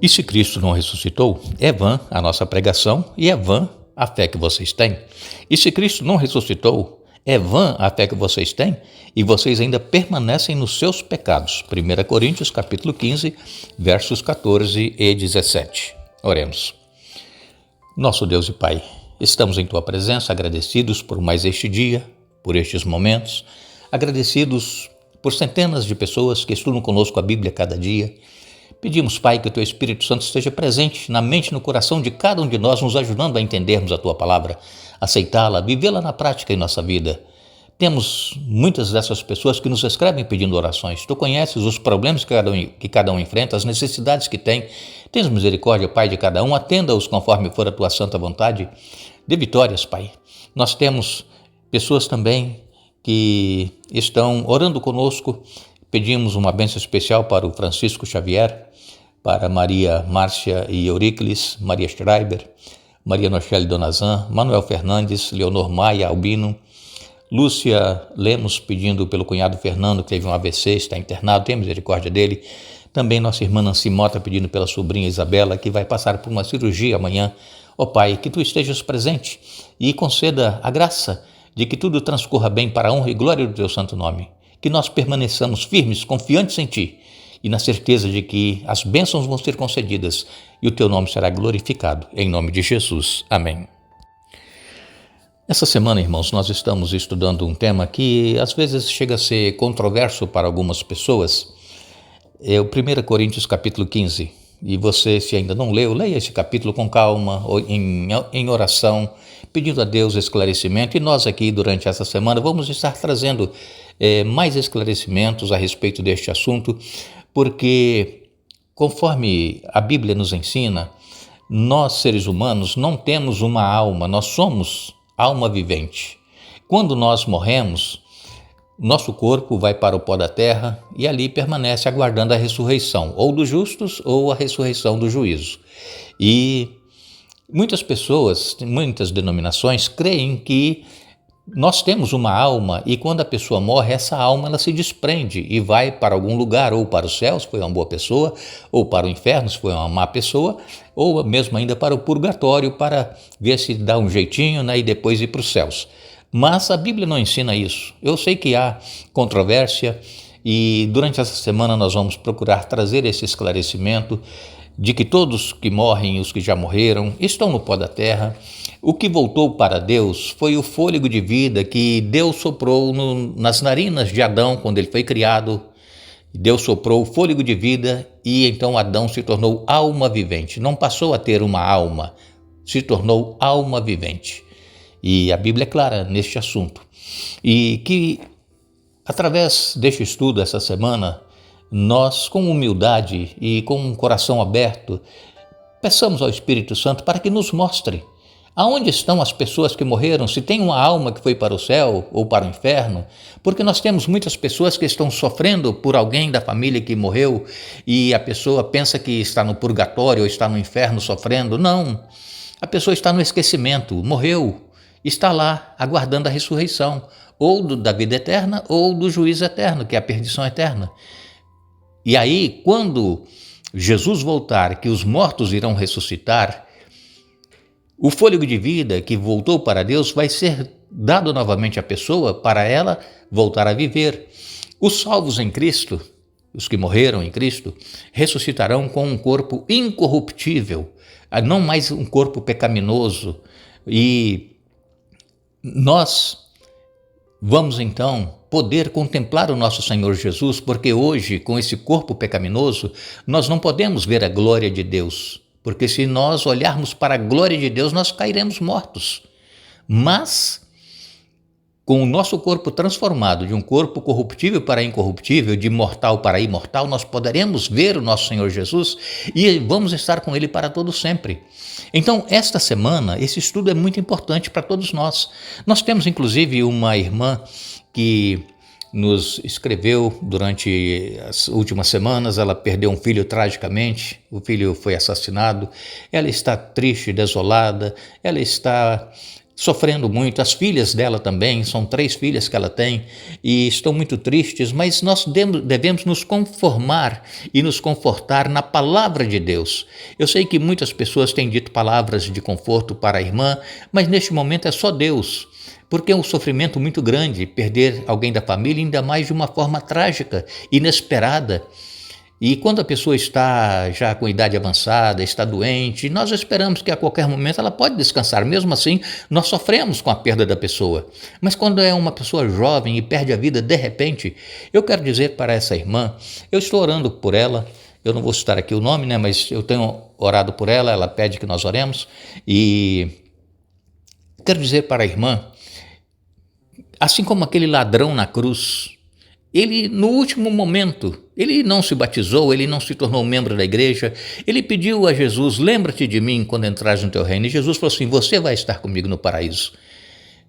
E se Cristo não ressuscitou, é vã a nossa pregação e é vã a fé que vocês têm. E se Cristo não ressuscitou, é vã a fé que vocês têm e vocês ainda permanecem nos seus pecados. 1 Coríntios capítulo 15, versos 14 e 17. Oremos. Nosso Deus e Pai, estamos em Tua presença agradecidos por mais este dia, por estes momentos, agradecidos por centenas de pessoas que estudam conosco a Bíblia cada dia. Pedimos, Pai, que o Teu Espírito Santo esteja presente na mente e no coração de cada um de nós, nos ajudando a entendermos a Tua palavra, aceitá-la, vivê-la na prática em nossa vida. Temos muitas dessas pessoas que nos escrevem pedindo orações. Tu conheces os problemas que cada um enfrenta, as necessidades que tem. Tens misericórdia, Pai, de cada um. Atenda-os conforme for a Tua santa vontade. Dê vitórias, Pai. Nós temos pessoas também que estão orando conosco. Pedimos uma bênção especial para o Francisco Xavier, para Maria Márcia e Euríclides, Maria Schreiber, Maria Nochelle Donazan, Manuel Fernandes, Leonor Maia Albino, Lúcia Lemos pedindo pelo cunhado Fernando, que teve um AVC, está internado, tenha misericórdia dele. Também nossa irmã Nancy Mota pedindo pela sobrinha Isabela, que vai passar por uma cirurgia amanhã. Ó Pai, que Tu estejas presente e conceda a graça de que tudo transcorra bem para a honra e glória do Teu santo nome. Que nós permaneçamos firmes, confiantes em Ti e na certeza de que as bênçãos vão ser concedidas e o Teu nome será glorificado. Em nome de Jesus. Amém. Essa semana, irmãos, nós estamos estudando um tema que às vezes chega a ser controverso para algumas pessoas. É o 1 Coríntios capítulo 15. E você, se ainda não leu, leia esse capítulo com calma, em oração, pedindo a Deus esclarecimento. E nós aqui, durante essa semana, vamos estar trazendo mais esclarecimentos a respeito deste assunto, porque, conforme a Bíblia nos ensina, nós, seres humanos, não temos uma alma, nós somos alma vivente. Quando nós morremos, nosso corpo vai para o pó da terra e ali permanece aguardando a ressurreição, ou dos justos ou a ressurreição do juízo. E muitas pessoas, muitas denominações, creem que nós temos uma alma e quando a pessoa morre, essa alma ela se desprende e vai para algum lugar, ou para o céu, se foi uma boa pessoa, ou para o inferno, se foi uma má pessoa, ou mesmo ainda para o purgatório, para ver se dá um jeitinho, né, e depois ir para os céus. Mas a Bíblia não ensina isso. Eu sei que há controvérsia e durante essa semana nós vamos procurar trazer esse esclarecimento de que todos que morrem, os que já morreram, estão no pó da terra. O que voltou para Deus foi o fôlego de vida que Deus soprou nas narinas de Adão quando ele foi criado. Deus soprou o fôlego de vida e então Adão se tornou alma vivente. Não passou a ter uma alma, se tornou alma vivente. E a Bíblia é clara neste assunto. E que, através deste estudo essa semana, nós, com humildade e com um coração aberto, peçamos ao Espírito Santo para que nos mostre aonde estão as pessoas que morreram, se tem uma alma que foi para o céu ou para o inferno, porque nós temos muitas pessoas que estão sofrendo por alguém da família que morreu e a pessoa pensa que está no purgatório ou está no inferno sofrendo. Não, a pessoa está no esquecimento, morreu, está lá aguardando a ressurreição, ou da vida eterna ou do juízo eterno, que é a perdição eterna. E aí, quando Jesus voltar, que os mortos irão ressuscitar, o fôlego de vida que voltou para Deus vai ser dado novamente à pessoa para ela voltar a viver. Os salvos em Cristo, os que morreram em Cristo, ressuscitarão com um corpo incorruptível, não mais um corpo pecaminoso. E nós vamos então poder contemplar o nosso Senhor Jesus, porque hoje, com esse corpo pecaminoso, nós não podemos ver a glória de Deus, porque se nós olharmos para a glória de Deus, nós cairemos mortos. Mas, com o nosso corpo transformado de um corpo corruptível para incorruptível, de mortal para imortal, nós poderemos ver o nosso Senhor Jesus e vamos estar com Ele para todo sempre. Então, esta semana, esse estudo é muito importante para todos nós. Nós temos, inclusive, uma irmã que nos escreveu durante as últimas semanas. Ela perdeu um filho tragicamente, o filho foi assassinado, ela está triste, desolada, ela está sofrendo muito, as filhas dela também, são 3 filhas que ela tem e estão muito tristes, mas nós devemos nos conformar e nos confortar na palavra de Deus. Eu sei que muitas pessoas têm dito palavras de conforto para a irmã, mas neste momento é só Deus, porque é um sofrimento muito grande perder alguém da família, ainda mais de uma forma trágica, inesperada. E quando a pessoa está já com idade avançada, está doente, nós esperamos que a qualquer momento ela pode descansar. Mesmo assim, nós sofremos com a perda da pessoa. Mas quando é uma pessoa jovem e perde a vida de repente, eu quero dizer para essa irmã, eu estou orando por ela, eu não vou citar aqui o nome, mas eu tenho orado por ela, ela pede que nós oremos, e quero dizer para a irmã, assim como aquele ladrão na cruz, ele, no último momento, ele não se batizou, ele não se tornou membro da igreja, ele pediu a Jesus, lembra-te de mim quando entrares no teu reino, e Jesus falou assim, você vai estar comigo no paraíso.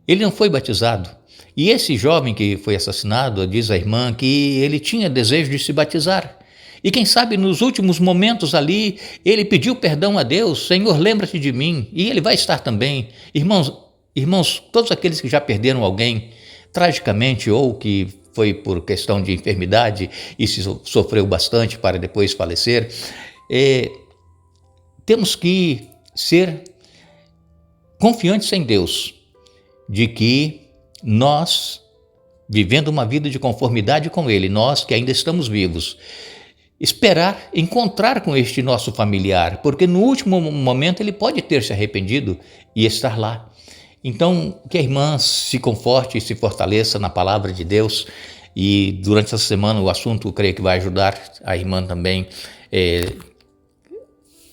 Ele não foi batizado, e esse jovem que foi assassinado, diz a irmã, que ele tinha desejo de se batizar, e quem sabe nos últimos momentos ali, ele pediu perdão a Deus, Senhor, lembra-te de mim, e ele vai estar também. Irmãos, todos aqueles que já perderam alguém, tragicamente, ou que foi por questão de enfermidade e se sofreu bastante para depois falecer, temos que ser confiantes em Deus, de que nós, vivendo uma vida de conformidade com Ele, nós que ainda estamos vivos, esperar encontrar com este nosso familiar, porque no último momento ele pode ter se arrependido e estar lá. Então, que a irmã se conforte e se fortaleça na palavra de Deus, e durante essa semana o assunto, eu creio que vai ajudar a irmã também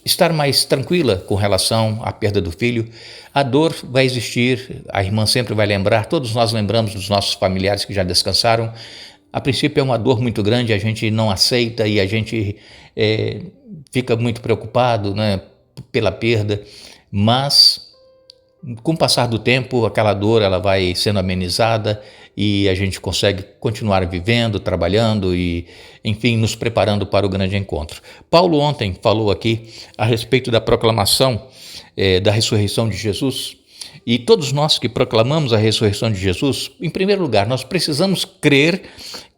estar mais tranquila com relação à perda do filho. A dor vai existir, a irmã sempre vai lembrar, todos nós lembramos dos nossos familiares que já descansaram. A princípio é uma dor muito grande, a gente não aceita e a gente fica muito preocupado, né, pela perda, mas com o passar do tempo, aquela dor ela vai sendo amenizada e a gente consegue continuar vivendo, trabalhando e, enfim, nos preparando para o grande encontro. Paulo ontem falou aqui a respeito da proclamação da ressurreição de Jesus, e todos nós que proclamamos a ressurreição de Jesus, em primeiro lugar, nós precisamos crer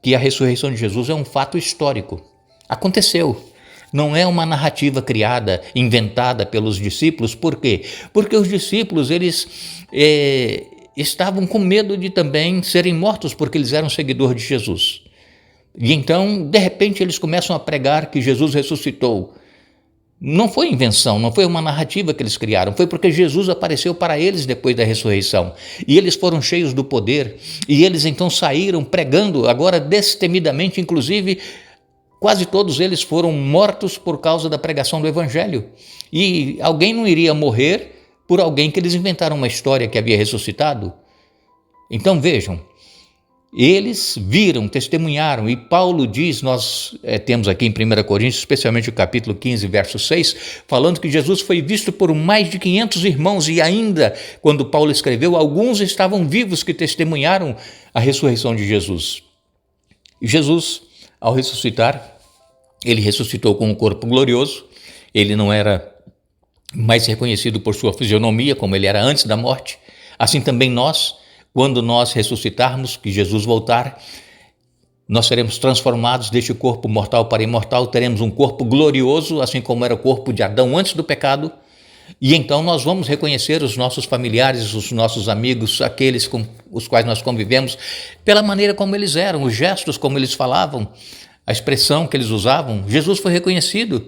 que a ressurreição de Jesus é um fato histórico. Aconteceu. Não é uma narrativa criada, inventada pelos discípulos. Por quê? Porque os discípulos, eles estavam com medo de também serem mortos, porque eles eram seguidores de Jesus. E então, de repente, eles começam a pregar que Jesus ressuscitou. Não foi invenção, não foi uma narrativa que eles criaram, foi porque Jesus apareceu para eles depois da ressurreição. E eles foram cheios do poder, e eles então saíram pregando, agora destemidamente, inclusive, quase todos eles foram mortos por causa da pregação do Evangelho. E alguém não iria morrer por alguém que eles inventaram uma história que havia ressuscitado. Então vejam, eles viram, testemunharam, e Paulo diz, nós temos aqui em 1 Coríntios, especialmente o capítulo 15, verso 6, falando que Jesus foi visto por mais de 500 irmãos, e ainda, quando Paulo escreveu, alguns estavam vivos que testemunharam a ressurreição de Jesus. E Jesus, ao ressuscitar, ele ressuscitou com um corpo glorioso, ele não era mais reconhecido por sua fisionomia, como ele era antes da morte. Assim também nós, quando nós ressuscitarmos, que Jesus voltar, nós seremos transformados deste corpo mortal para imortal, teremos um corpo glorioso, assim como era o corpo de Adão antes do pecado, e então nós vamos reconhecer os nossos familiares, os nossos amigos, aqueles com os quais nós convivemos, pela maneira como eles eram, os gestos como eles falavam, a expressão que eles usavam. Jesus foi reconhecido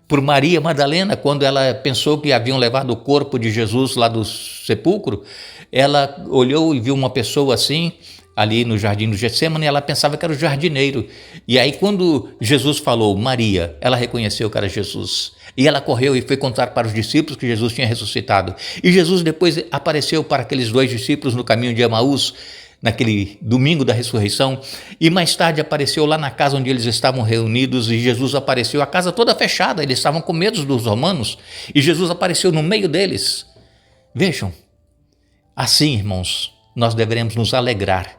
por Maria Madalena, quando ela pensou que haviam levado o corpo de Jesus lá do sepulcro, ela olhou e viu uma pessoa assim, ali no jardim do Getsemane, e ela pensava que era o jardineiro. E aí quando Jesus falou Maria, ela reconheceu que era Jesus. E ela correu e foi contar para os discípulos que Jesus tinha ressuscitado. E Jesus depois apareceu para aqueles 2 discípulos no caminho de Emaús, naquele domingo da ressurreição, e mais tarde apareceu lá na casa onde eles estavam reunidos, e Jesus apareceu, a casa toda fechada, eles estavam com medo dos romanos, e Jesus apareceu no meio deles. Vejam, assim, irmãos, nós deveremos nos alegrar,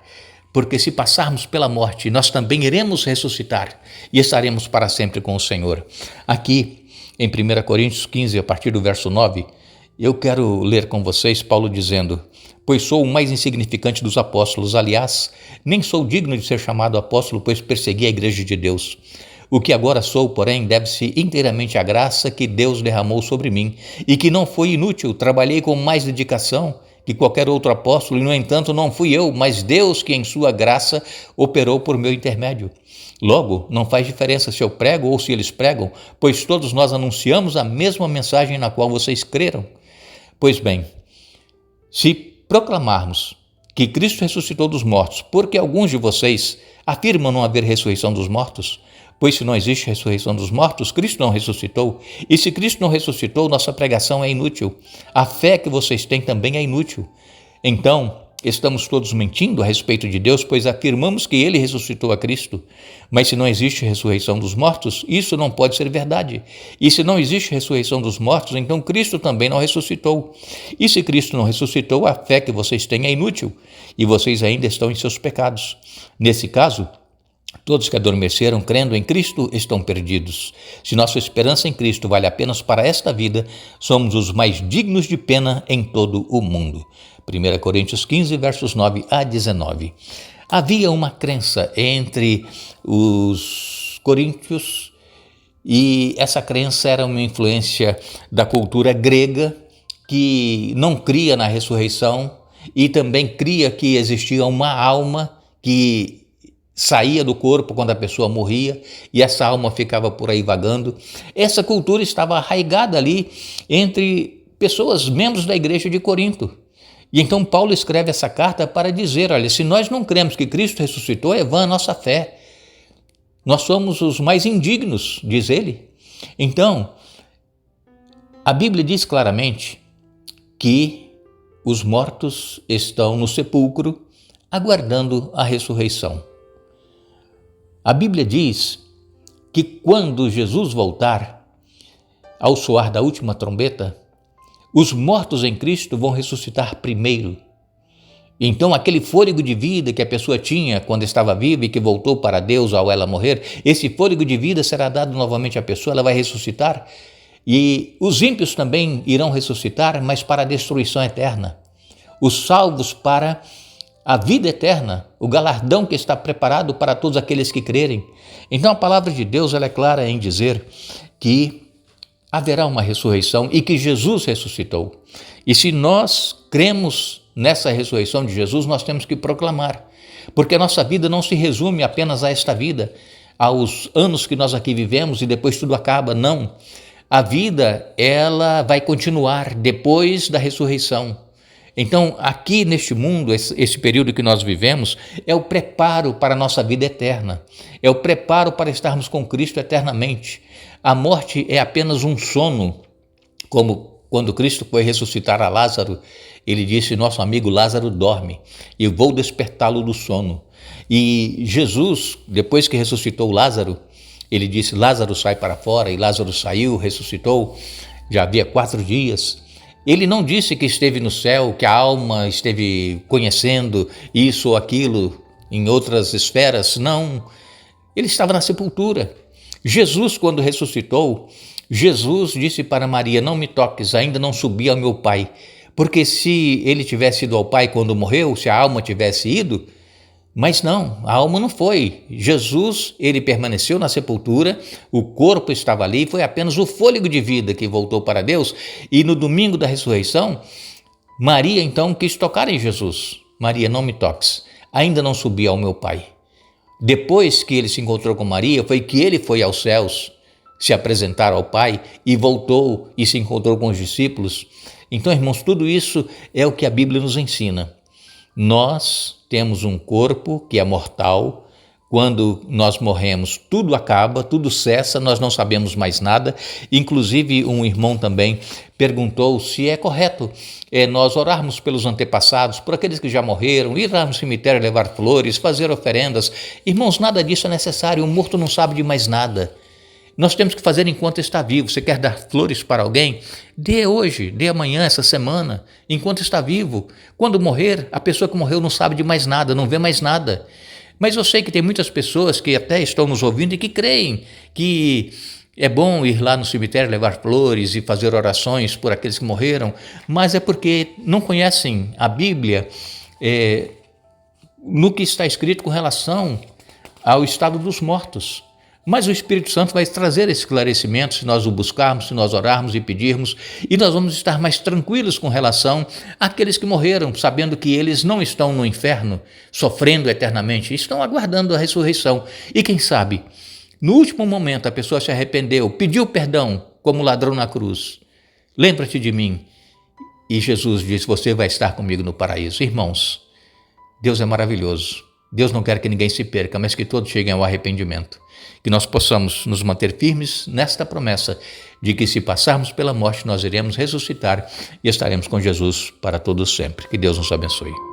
porque se passarmos pela morte, nós também iremos ressuscitar e estaremos para sempre com o Senhor. Aqui, em 1 Coríntios 15, a partir do verso 9, eu quero ler com vocês Paulo dizendo: pois sou o mais insignificante dos apóstolos. Aliás, nem sou digno de ser chamado apóstolo, pois persegui a igreja de Deus. O que agora sou, porém, deve-se inteiramente à graça que Deus derramou sobre mim, e que não foi inútil. Trabalhei com mais dedicação que qualquer outro apóstolo, e no entanto não fui eu, mas Deus que em sua graça operou por meu intermédio. Logo, não faz diferença se eu prego ou se eles pregam, pois todos nós anunciamos a mesma mensagem na qual vocês creram. Pois bem, se proclamarmos que Cristo ressuscitou dos mortos, porque alguns de vocês afirmam não haver ressurreição dos mortos, pois se não existe ressurreição dos mortos, Cristo não ressuscitou. E se Cristo não ressuscitou, nossa pregação é inútil. A fé que vocês têm também é inútil. Então, estamos todos mentindo a respeito de Deus, pois afirmamos que Ele ressuscitou a Cristo. Mas se não existe ressurreição dos mortos, isso não pode ser verdade. E se não existe ressurreição dos mortos, então Cristo também não ressuscitou. E se Cristo não ressuscitou, a fé que vocês têm é inútil, e vocês ainda estão em seus pecados. Nesse caso, todos que adormeceram crendo em Cristo estão perdidos. Se nossa esperança em Cristo vale apenas para esta vida, somos os mais dignos de pena em todo o mundo. 1 Coríntios 15, versos 9 a 19. Havia uma crença entre os coríntios e essa crença era uma influência da cultura grega que não cria na ressurreição e também cria que existia uma alma que saía do corpo quando a pessoa morria e essa alma ficava por aí vagando. Essa cultura estava arraigada ali entre pessoas, membros da igreja de Corinto. E então Paulo escreve essa carta para dizer, olha, se nós não cremos que Cristo ressuscitou, é vã a nossa fé. Nós somos os mais indignos, diz ele. Então, a Bíblia diz claramente que os mortos estão no sepulcro aguardando a ressurreição. A Bíblia diz que quando Jesus voltar, ao soar da última trombeta, os mortos em Cristo vão ressuscitar primeiro. Então, aquele fôlego de vida que a pessoa tinha quando estava viva e que voltou para Deus ao ela morrer, esse fôlego de vida será dado novamente à pessoa, ela vai ressuscitar. E os ímpios também irão ressuscitar, mas para a destruição eterna. Os salvos para a vida eterna, o galardão que está preparado para todos aqueles que crerem. Então, a palavra de Deus ela é clara em dizer que haverá uma ressurreição e que Jesus ressuscitou. E se nós cremos nessa ressurreição de Jesus, nós temos que proclamar, porque a nossa vida não se resume apenas a esta vida, aos anos que nós aqui vivemos e depois tudo acaba, não. A vida, ela vai continuar depois da ressurreição. Então, aqui neste mundo, esse período que nós vivemos, é o preparo para a nossa vida eterna, é o preparo para estarmos com Cristo eternamente. A morte é apenas um sono, como quando Cristo foi ressuscitar a Lázaro, ele disse, nosso amigo Lázaro dorme, e vou despertá-lo do sono. E Jesus, depois que ressuscitou Lázaro, ele disse, Lázaro sai para fora, e Lázaro saiu, ressuscitou, já havia 4 dias. Ele não disse que esteve no céu, que a alma esteve conhecendo isso ou aquilo em outras esferas, não. Ele estava na sepultura. Jesus, quando ressuscitou, Jesus disse para Maria, não me toques, ainda não subi ao meu Pai. Porque se ele tivesse ido ao Pai quando morreu, se a alma tivesse ido, mas não, a alma não foi. Jesus, ele permaneceu na sepultura, o corpo estava ali, foi apenas o fôlego de vida que voltou para Deus. E no domingo da ressurreição, Maria então quis tocar em Jesus. Maria, não me toques, ainda não subi ao meu Pai. Depois que ele se encontrou com Maria, foi que ele foi aos céus se apresentar ao Pai e voltou e se encontrou com os discípulos. Então, irmãos, tudo isso é o que a Bíblia nos ensina. Nós temos um corpo que é mortal. Quando nós morremos, tudo acaba, tudo cessa, nós não sabemos mais nada. Inclusive, um irmão também perguntou se é correto nós orarmos pelos antepassados, por aqueles que já morreram, ir lá no cemitério levar flores, fazer oferendas. Irmãos, nada disso é necessário, o morto não sabe de mais nada. Nós temos que fazer enquanto está vivo. Você quer dar flores para alguém? Dê hoje, dê amanhã, essa semana, enquanto está vivo. Quando morrer, a pessoa que morreu não sabe de mais nada, não vê mais nada. Mas eu sei que tem muitas pessoas que até estão nos ouvindo e que creem que É bom ir lá no cemitério, levar flores e fazer orações por aqueles que morreram, mas é porque não conhecem a Bíblia no que está escrito com relação ao estado dos mortos. Mas o Espírito Santo vai trazer esse esclarecimento se nós o buscarmos, se nós orarmos e pedirmos, e nós vamos estar mais tranquilos com relação àqueles que morreram, sabendo que eles não estão no inferno, sofrendo eternamente, estão aguardando a ressurreição. E quem sabe, no último momento a pessoa se arrependeu, pediu perdão como ladrão na cruz. Lembra-te de mim. E Jesus disse, você vai estar comigo no paraíso. Irmãos, Deus é maravilhoso. Deus não quer que ninguém se perca, mas que todos cheguem ao arrependimento. Que nós possamos nos manter firmes nesta promessa de que se passarmos pela morte, nós iremos ressuscitar e estaremos com Jesus para todos sempre. Que Deus nos abençoe.